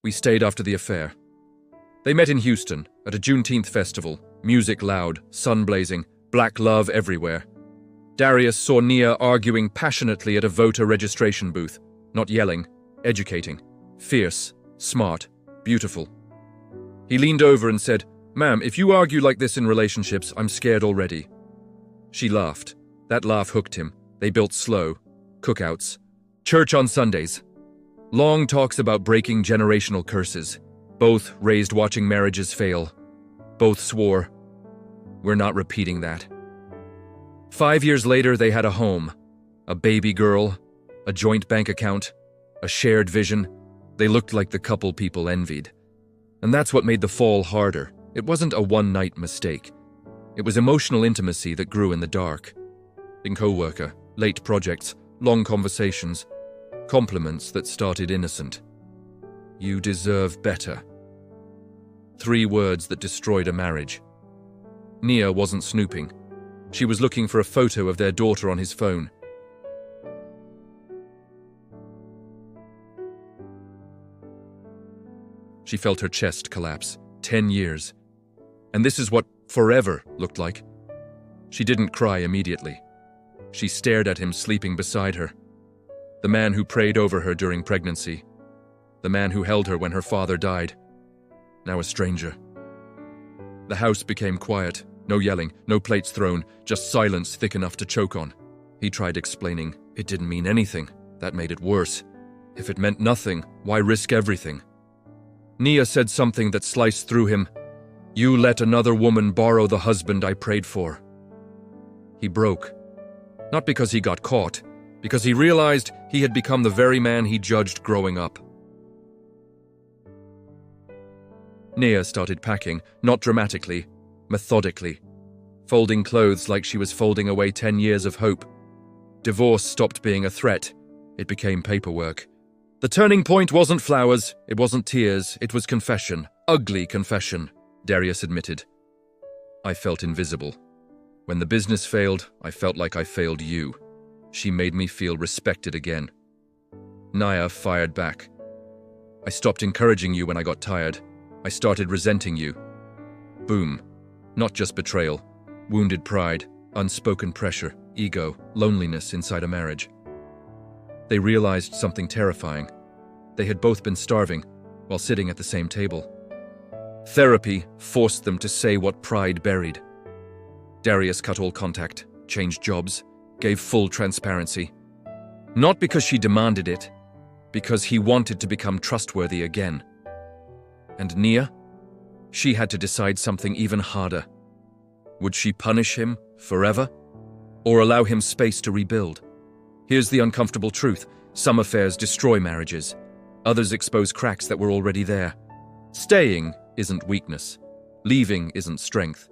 We stayed after the affair. They met in Houston, at a Juneteenth festival, music loud, sun blazing, black love everywhere. Darius saw Nia arguing passionately at a voter registration booth, not yelling, educating, fierce, smart, beautiful. He leaned over and said, "Ma'am, if you argue like this in relationships, I'm scared already." She laughed. That laugh hooked him. They built slow, cookouts, church on Sundays. Long talks about breaking generational curses. Both raised watching marriages fail. Both swore, "We're not repeating that." 5 years later, they had a home, a baby girl, a joint bank account, a shared vision. They looked like the couple people envied. And that's what made the fall harder. It wasn't a one-night mistake. It was emotional intimacy that grew in the dark. In co-worker, late projects, long conversations, compliments that started innocent. "You deserve better." 3 words that destroyed a marriage. Nia wasn't snooping. She was looking for a photo of their daughter on his phone. She felt her chest collapse. 10 years. And this is what forever looked like. She didn't cry immediately. She stared at him sleeping beside her. The man who prayed over her during pregnancy. The man who held her when her father died. Now a stranger. The house became quiet. No yelling, no plates thrown, just silence thick enough to choke on. He tried explaining. It didn't mean anything. That made it worse. If it meant nothing, why risk everything? Nia said something that sliced through him. "You let another woman borrow the husband I prayed for." He broke. Not because he got caught, because he realized he had become the very man he judged growing up. Nia started packing, not dramatically, methodically, folding clothes like she was folding away 10 years of hope. Divorce stopped being a threat. It became paperwork. The turning point wasn't flowers, it wasn't tears, it was confession. Ugly confession, Darius admitted. "I felt invisible. When the business failed, I felt like I failed you. She made me feel respected again." Nia fired back. "I stopped encouraging you when I got tired. I started resenting you." Boom. Not just betrayal. Wounded pride, unspoken pressure, ego, loneliness inside a marriage. They realized something terrifying. They had both been starving while sitting at the same table. Therapy forced them to say what pride buried. Darius cut all contact, changed jobs, gave full transparency. Not because she demanded it, because he wanted to become trustworthy again. And Nia? She had to decide something even harder. Would she punish him forever, or allow him space to rebuild? Here's the uncomfortable truth. Some affairs destroy marriages. Others expose cracks that were already there. Staying isn't weakness. Leaving isn't strength.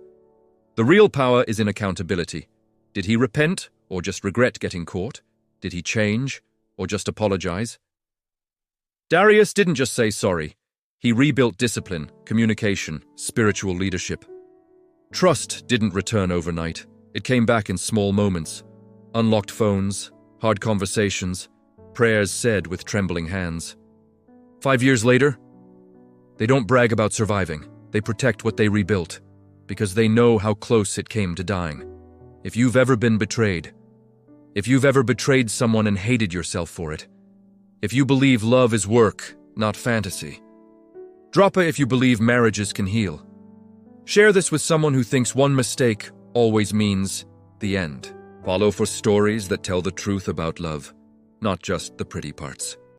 The real power is in accountability. Did he repent, or just regret getting caught? Did he change, or just apologize? Darius didn't just say sorry. He rebuilt discipline, communication, spiritual leadership. Trust didn't return overnight. It came back in small moments. Unlocked phones, hard conversations, prayers said with trembling hands. 5 years later, they don't brag about surviving. They protect what they rebuilt, because they know how close it came to dying. If you've ever been betrayed, if you've ever betrayed someone and hated yourself for it, if you believe love is work, not fantasy, drop it if you believe marriages can heal. Share this with someone who thinks one mistake always means the end. Follow for stories that tell the truth about love, not just the pretty parts.